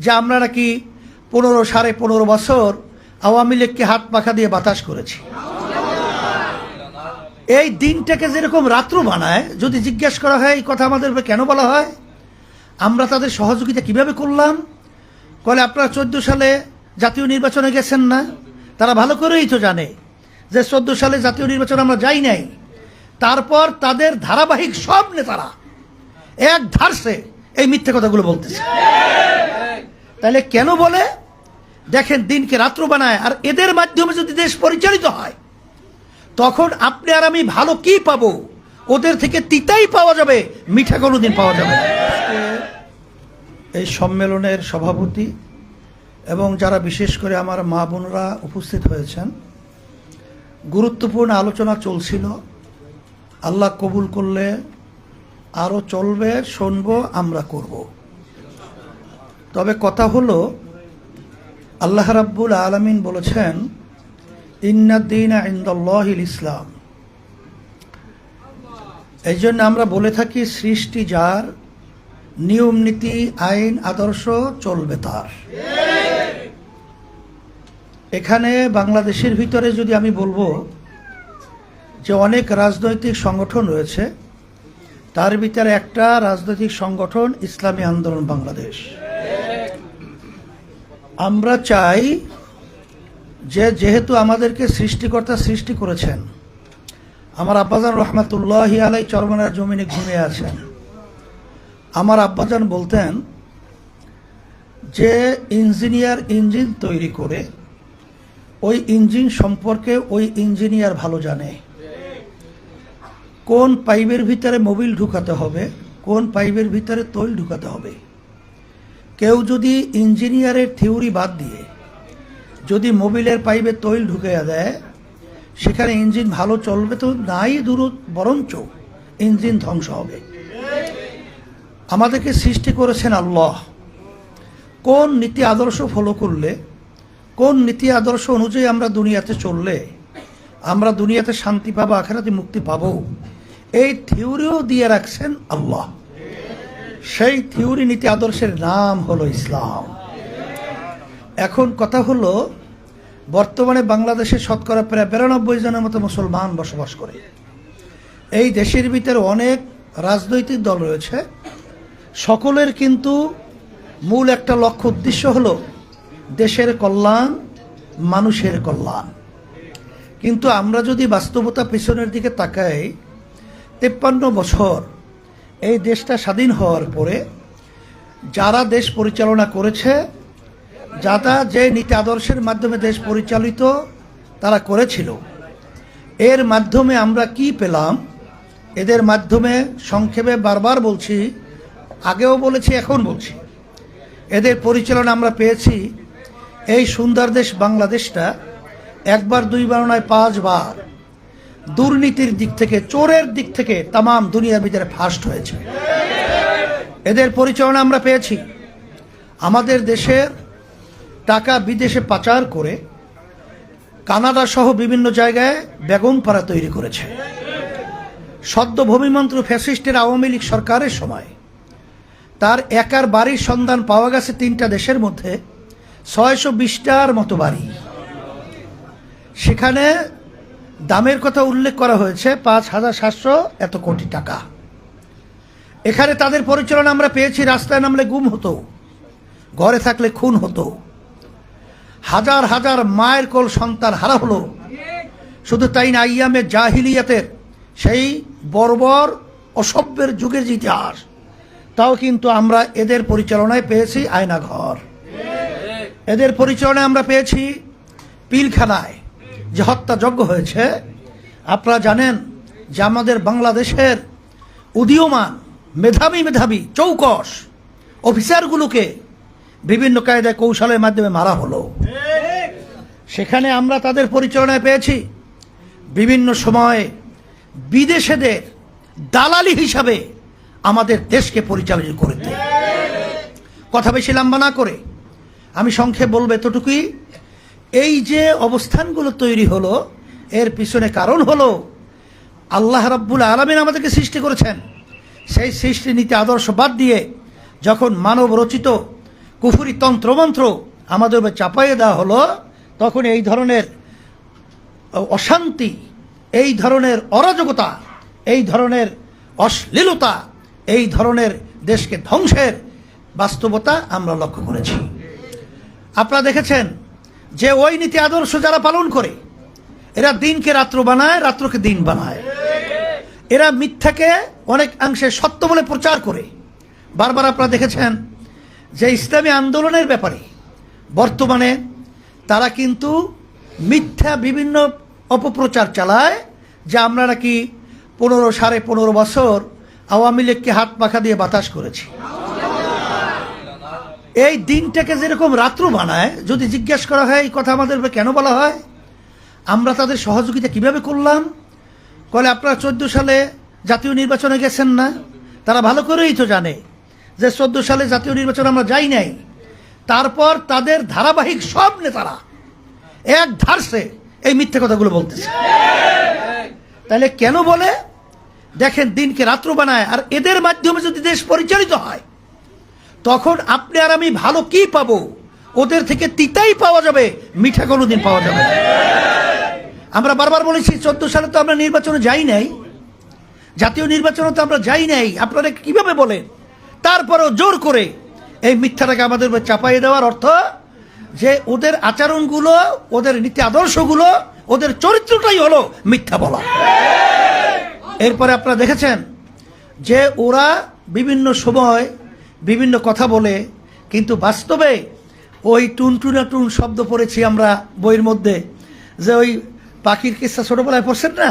যে আমরা নাকি 15-15.5 বছর আওয়ামী লীগকে হাত পাখা দিয়ে বাতাস করেছি। এই দিনটাকে যেরকম রাত্র বানায়, যদি জিজ্ঞেস করা হয় এই কথা আমাদের কেন বলা হয়, আমরা তাদের সহযোগিতা কিভাবে করলাম, বলে আপনারা 14 সালে জাতীয় নির্বাচনে গেছেন না? তারা ভালো করেই তো জানে যে 14 সালে জাতীয় নির্বাচনে আমরা যাই নাই। তারপর তাদের ধারাবাহিক সব নেতারা এক ধারসে এই মিথ্যে কথাগুলো বলতেছে। তাহলে কেন বলে? দেখেন, দিনকে রাত্র বানায়। আর এদের মাধ্যমে যদি দেশ পরিচালিত হয়, তখন আপনি আর আমি ভালো কি পাবো? ওদের থেকে তিতাই পাওয়া যাবে, মিঠা কোনোদিন পাওয়া যাবে না। এই সম্মেলনের সভাপতি এবং যারা বিশেষ করে আমার মা বোনরা উপস্থিত হয়েছেন, গুরুত্বপূর্ণ আলোচনা চলছিল। আল্লাহ কবুল করলে আরও চলবে, শুনবো, আমরা করব। তবে কথা হলো, আল্লাহ রাব্বুল আলামিন বলেছেন, ইন্নাদ-দীনা ইনদাল্লাহিল ইসলাম। এই জন্য আমরা বলে থাকি, সৃষ্টি যার, নিয়ম নীতি আইন আদর্শ চলবে তার। এখানে বাংলাদেশের ভিতরে যদি আমি বলবো যে অনেক রাজনৈতিক সংগঠন রয়েছে, তার ভিতরে একটা রাজনৈতিক সংগঠন ইসলামী আন্দোলন বাংলাদেশ। আমরা চাই যে যেহেতু আমাদেরকে সৃষ্টিকর্তা সৃষ্টি করেছেন, আমার আব্বাজান রহমাতুল্লাহি আলাই চরমনার জমিনে ঘুমিয়ে আছেন। আমার আব্বাজান বলতেন যে ইঞ্জিনিয়ার ইঞ্জিন তৈরি করে ওই ইঞ্জিন সম্পর্কে ওই ইঞ্জিনিয়ার ভালো জানে, কোন পাইপের ভিতরে মোবিল ঢুকাতে হবে, কোন পাইপের ভিতরে তৈল ঢুকাতে হবে। কেউ যদি ইঞ্জিনিয়ারের থিওরি বাদ দিয়ে যদি মোবিলের পাইপে তৈল ঢুকিয়ে দেয়, সেখানে ইঞ্জিন ভালো চলবে তো নাই, বরঞ্চ ইঞ্জিন ধ্বংস হবে। আমাদেরকে সৃষ্টি করেছেন আল্লাহ। কোন নীতি আদর্শ ফলো করলে, কোন নীতি আদর্শ অনুযায়ী আমরা দুনিয়াতে চললে আমরা দুনিয়াতে শান্তি পাবো, আখিরাতে মুক্তি পাবো, এই থিওরিও দিয়ে রাখছেন আল্লাহ। সেই থিওরি নীতি আদর্শের নাম হলো ইসলাম। এখন কথা হলো, বর্তমানে বাংলাদেশে শতকরা প্রায় 92 জনের মতো মুসলমান বসবাস করে। এই দেশের ভিতরে অনেক রাজনৈতিক দল রয়েছে, সকলের কিন্তু মূল একটা লক্ষ্য উদ্দেশ্য হলো দেশের কল্যাণ, মানুষের কল্যাণ। কিন্তু আমরা যদি বাস্তবতা পেছনের দিকে তাকাই, 53 বছর এই দেশটা স্বাধীন হওয়ার পরে যারা দেশ পরিচালনা করেছে, যারা যে নীতি আদর্শের মাধ্যমে দেশ পরিচালিত তারা করেছিল, এর মাধ্যমে আমরা কি পেলাম? এদের মাধ্যমে সংক্ষেপে বারবার বলছি, আগেও বলেছি, এখন বলছি, এদের পরিচালনা আমরা পেয়েছি এই সুন্দর দেশ বাংলাদেশটা একবার দুইবার নয় 5 বার দুর্নীতির দিক থেকে, চোরের দিক থেকে তামাম দুনিয়ার ভিতরে ফার্স্ট হয়েছে। এদের পরিচালনা আমরা পেয়েছি। আমাদের দেশের টাকা বিদেশে পাচার করে কানাডা সহ বিভিন্ন জায়গায় বেগমপাড়া তৈরি করেছে। সদ্য ভূমিমন্ত্রী ফ্যাসিস্টের আওয়ামী লীগ সরকারের সময় তার একার বাড়ির সন্ধান পাওয়া গেছে 3টা দেশের মধ্যে 620টার মতো বাড়ি। সেখানে দামের কথা উল্লেখ করা হয়েছে 5,700 এত কোটি টাকা। এখানে তাদের পরিচালনা আমরা পেয়েছি। রাস্তায় নামলে গুম হতো, ঘরে থাকলে খুন হতো, হাজার হাজার মায়ের কোল সন্তান হারা হলো। শুধু তাই না, আইয়ামে জাহিলিয়াতের সেই বর্বর অসভ্যের যুগের যে ইতিহাস, তাও কিন্তু আমরা এদের পরিচালনায় পেয়েছি। আয়নাঘর, এদের পরিচালনায় আমরা পেয়েছি। পিলখানায় যে হত্যাযজ্ঞ হয়েছে, আপনারা জানেন যে আমাদের বাংলাদেশের উদীয়মান মেধাবী চৌকস অফিসারগুলোকে বিভিন্ন কায়দায় কৌশলের মাধ্যমে মারা হলো। সেখানে আমরা তাদের পরিচালনায় পেয়েছি। বিভিন্ন সময়ে বিদেশেদের দালালি হিসাবে আমাদের দেশকে পরিচালিত করতে। কথা বেশি লম্বা না করে আমি সংক্ষেপ বলবো এতটুকুই, এই যে অবস্থানগুলো তৈরি হলো, এর পিছনে কারণ হলো আল্লাহ রাব্বুল আলামিন আমাদেরকে সৃষ্টি করেছেন। সেই সৃষ্টি নীতি আদর্শ বাদ দিয়ে যখন মানব রচিত কুফরি তন্ত্রমন্ত্র আমাদের উপর চাপাইয়ে দেওয়া হলো, তখন এই ধরনের অশান্তি, এই ধরনের অরাজকতা, এই ধরনের অশ্লীলতা, এই ধরনের দেশকে ধ্বংসের বাস্তবতা আমরা লক্ষ্য করেছি। আপনারা দেখেছেন যে ওই নীতি আদর্শ যারা পালন করে, এরা দিনকে রাত্র বানায়, রাত্রকে দিন বানায়। এরা মিথ্যাকে অনেকাংশে সত্য বলে প্রচার করে। বারবার আপনারা দেখেছেন যে ইসলামী আন্দোলনের ব্যাপারে বর্তমানে তারা কিন্তু মিথ্যা বিভিন্ন অপপ্রচার চালায়, যে আমরা নাকি 15-15.5 বছর আওয়ামী লীগকে হাত পাখা দিয়ে বাতাস করেছি। এই দিনটাকে যেরকম রাত্র বানায়, যদি জিজ্ঞাসা করা হয় এই কথা আমাদের কেন বলা হয়, আমরা তাদের সহযোগিতা কিভাবে করলাম, বলে আপনারা 14 সালে জাতীয় নির্বাচনে গেছেন না? তারা ভালো করেই তো জানে যে 14 সালে জাতীয় নির্বাচনে আমরা যাই নাই। তারপর তাদের ধারাবাহিক সব নেতারা এক ধারসে এই মিথ্যে কথাগুলো বলতেছে। তাহলে কেন বলে? দেখেন, দিনকে রাত্র বানায়। আর এদের মাধ্যমে যদি দেশ পরিচালিত হয়, তখন আপনি আর আমি ভালো কি পাবো? ওদের থেকে তিতাই পাওয়া যাবে, মিঠা কোনোদিন পাওয়া যাবে না। আমরা বারবার বলেছি 14 সালে তো আমরা নির্বাচনে যাই নাই, জাতীয় নির্বাচনে তো আমরা যাই নাই। আপনারা কিভাবে বলেন? তারপরেও জোর করে এই মিথ্যাটাকে আমাদের উপর চাপাইয়ে দেওয়ার অর্থ যে ওদের আচরণগুলো, ওদের নীতি আদর্শগুলো, ওদের চরিত্রটাই হলো মিথ্যা বলা। এরপরে আপনারা দেখেছেন যে ওরা বিভিন্ন সময় বিভিন্ন কথা বলে, কিন্তু বাস্তবে ওই টুনটুনা টুন শব্দ পড়েছি আমরা বইয়ের মধ্যে, যে ওই পাখির কিস্সা ছোটবেলায় পড়ছেন না?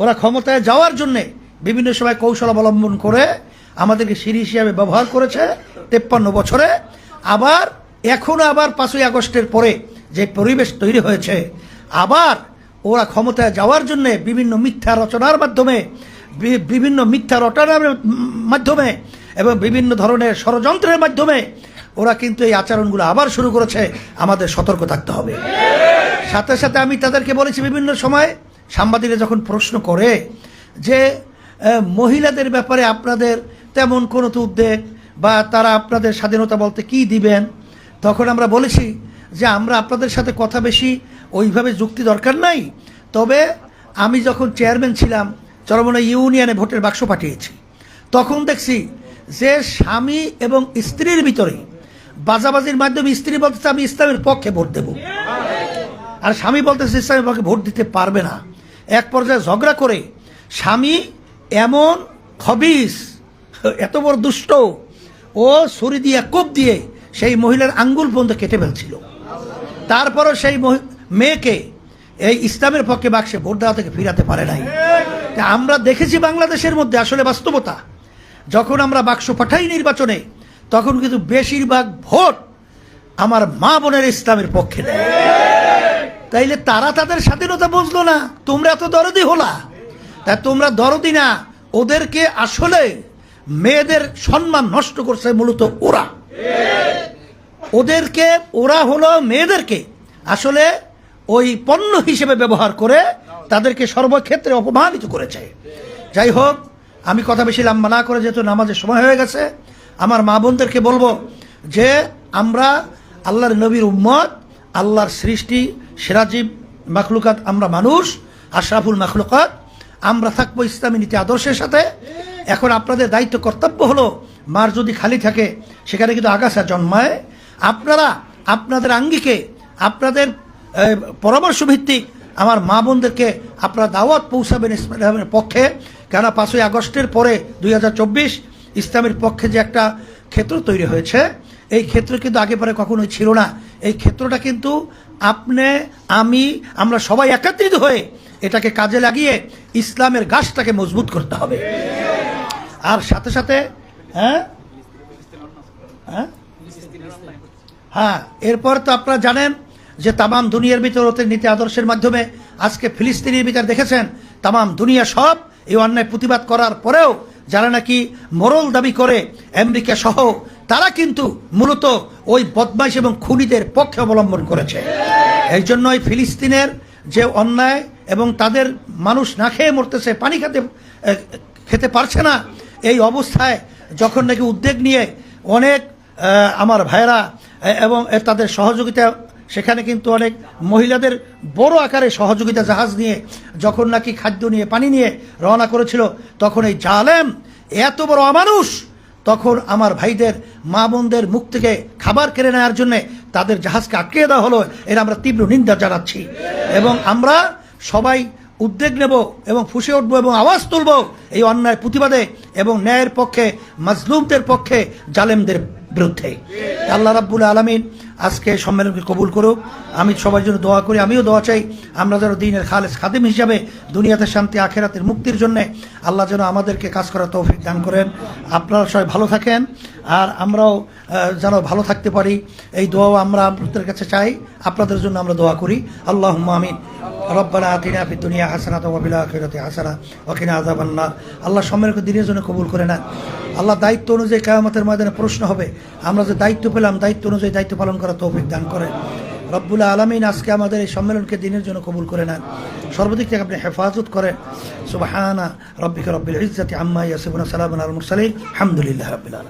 ওরা ক্ষমতায় যাওয়ার জন্যে বিভিন্ন সময় কৌশল অবলম্বন করে আমাদেরকে সিঁড়ি হিসাবে ব্যবহার করেছে 53 বছরে। আবার এখনো আবার 5ই আগস্টের পরে যে পরিবেশ তৈরি হয়েছে, আবার ওরা ক্ষমতায় যাওয়ার জন্যে বিভিন্ন মিথ্যা রচনার মাধ্যমে, বিভিন্ন মিথ্যা রটনার মাধ্যমে এবং বিভিন্ন ধরনের ষড়যন্ত্রের মাধ্যমে ওরা কিন্তু এই আচরণগুলো আবার শুরু করেছে। আমাদের সতর্ক থাকতে হবে। সাথে সাথে আমি তাদেরকে বলেছি, বিভিন্ন সময় সাংবাদিকরা যখন প্রশ্ন করে যে মহিলাদের ব্যাপারে আপনাদের তেমন কোনো তো উদ্বেগ, বা তারা আপনাদের স্বাধীনতা বলতে কি দিবেন, তখন আমরা বলেছি যে আমরা আপনাদের সাথে কথা বেশি ওইভাবে যুক্তি দরকার নাই। তবে আমি যখন চেয়ারম্যান ছিলাম, চরমনাই ইউনিয়নে ভোটের বাক্স পাঠিয়েছি, তখন দেখছি যে স্বামী এবং স্ত্রীর ভিতরে বাজাবাজির মাধ্যমে স্ত্রী বলতেছে আমি ইসলামের পক্ষে ভোট দেব, আর স্বামী বলতেছে ইসলামের পক্ষে ভোট দিতে পারবে না। এক পর্যায়ে ঝগড়া করে স্বামী এমন খবিস, এত বড় দুষ্ট, ও ছুরি দিয়ে কোপ দিয়ে সেই মহিলার আঙ্গুল পর্যন্ত কেটে ফেলছিল। তারপরও সেই মেয়েকে এই ইসলামের পক্ষে বাক্সে ভোট দেওয়া থেকে ফিরাতে পারে নাই। আমরা দেখেছি বাংলাদেশের মধ্যে আসলে বাস্তবতা, যখন আমরা বাক্স পাঠাই নির্বাচনে, তখন কিন্তু বেশিরভাগ ভোট আমার মা বোনের ইসলামের পক্ষে দেয়। তাইলে তারা তাদের স্বাধীনতা বুঝলো না, তোমরা এত দরদি হলা। তা তোমরা দরদি না, ওদেরকে আসলে মেয়েদের সম্মান নষ্ট করছে মূলত ওরা। ওরা হলো মেয়েদেরকে আসলে ওই পণ্য হিসেবে ব্যবহার করে তাদেরকে সর্বক্ষেত্রে অপমানিত করেছে। যাই হোক, আমি কথা বেশি লম্বা না করে, যেহেতু নামাজের সময় হয়ে গেছে, আমার মা বোনদেরকে বলবো যে আমরা আল্লাহর নবীর উম্মত, আল্লাহর সৃষ্টি, সিরাজিব মাখলুকাত, আমরা মানুষ, আশরাফুল মাখলুকাত, আমরা থাকবো ইসলামী নীতি আদর্শের সাথে। এখন আপনাদের দায়িত্ব কর্তব্য হলো, মার যদি খালি থাকে সেখানে কিন্তু আগাছা জন্মায়। আপনারা আপনাদের আঙ্গিকে, আপনাদের পরামর্শ ভিত্তিক আমার মা বোনদেরকে আপনারা দাওয়াত পৌঁছাবেন ইসলামের পক্ষে। কেন 5ই আগস্টের পরে 2024 ইসলামের পক্ষে যে একটা ক্ষেত্র তৈরি হয়েছে, এই ক্ষেত্র কিন্তু আগে পরে কখনোই ছিল না। এই ক্ষেত্রটা কিন্তু আপনি, আমি, আমরা সবাই একত্রিত হয়ে এটাকে কাজে লাগিয়ে ইসলামের গাছটাকে মজবুত করতে হবে। আর সাথে সাথে এরপর তো আপনারা জানেন যে তামাম দুনিয়ার ভিতর ওদের নীতি আদর্শের মাধ্যমে আজকে ফিলিস্তিনের ভিতর দেখেছেন, তামাম দুনিয়া সব এই অন্যায় প্রতিবাদ করার পরেও যারা নাকি মোরাল দাবি করে আমেরিকা সহ, তারা কিন্তু মূলত ওই বদমাইশ এবং খুনিদের পক্ষে অবলম্বন করেছে। এই জন্যই ফিলিস্তিনের যে অন্যায় এবং তাদের মানুষ না খেয়ে মরতেছে, পানি খেতে পারছে না, এই অবস্থায় যখন নাকি উদ্যোগ নিয়ে অনেক আমার ভাইয়েরা এবং তাদের সহযোগিতা, সেখানে কিন্তু অনেক মহিলাদের বড় আকারে সহযোগিতা জাহাজ নিয়ে যখন নাকি খাদ্য নিয়ে পানি নিয়ে রওনা করেছিল, তখন এই জালেম এত বড় অমানুষ তখন আমার ভাইদের মা বোনদের মুখ থেকে খাবার কেড়ে নেওয়ার জন্য তাদের জাহাজকে আটকে দেওয়া হলো। এর আমরা তীব্র নিন্দা জানাচ্ছি এবং আমরা সবাই উদ্যোগ নেব এবং ফুঁসে উঠবো এবং আওয়াজ তুলব এই অন্যায় প্রতিবাদে এবং ন্যায়ের পক্ষে, মাজলুমদের পক্ষে, জালেমদের বিরুদ্ধে। আল্লাহ রাব্বুল আলামিন আজকে সম্মেলনকে কবুল করুক। আমি সবার জন্য দোয়া করি, আমিও দোয়া চাই আমরা যেন দ্বীনের খালেস খাদেম হিসাবে দুনিয়াতে শান্তি আখেরাতের মুক্তির জন্য আল্লাহ যেন আমাদেরকে কাজ করার তৌফিক দান করেন। আপনারা সবাই ভালো থাকেন আর আমরাও যেন ভালো থাকতে পারি, এই দোয়াও আমরা আপনাদের কাছে চাই, আপনাদের জন্য আমরা দোয়া করি। আল্লাহুম্মা আমিন। রব্বানা আতিনা ফিদ দুনিয়া হাসানাতাও ওয়া ফিল আখিরাতি হাসানা ওয়া কিনা আযাবান নার। আল্লাহ সম্মেলনকে দিনের জন্য কবুল করে নেন। আল্লাহ দায়িত্ব অনুযায়ী কিয়ামতের ময়দানে প্রশ্ন হবে, আমরা যে দায়িত্ব পেলাম দায়িত্ব অনুযায়ী দায়িত্ব পালন করার তৌফিক দান করেন। রব্বুল আলামিন আজকে আমাদের এই সম্মেলনকে দিনের জন্য কবুল করে নেন, সর্বদিক থেকে আপনি হেফাজত করেন। সুবহানা রাব্বিকা রাব্বিল ইজ্জাতি আম্মা ইয়াসিফুন, সালামুন আলাল মুরসালিন, আলহামদুলিল্লাহি রাব্বিল আলামিন।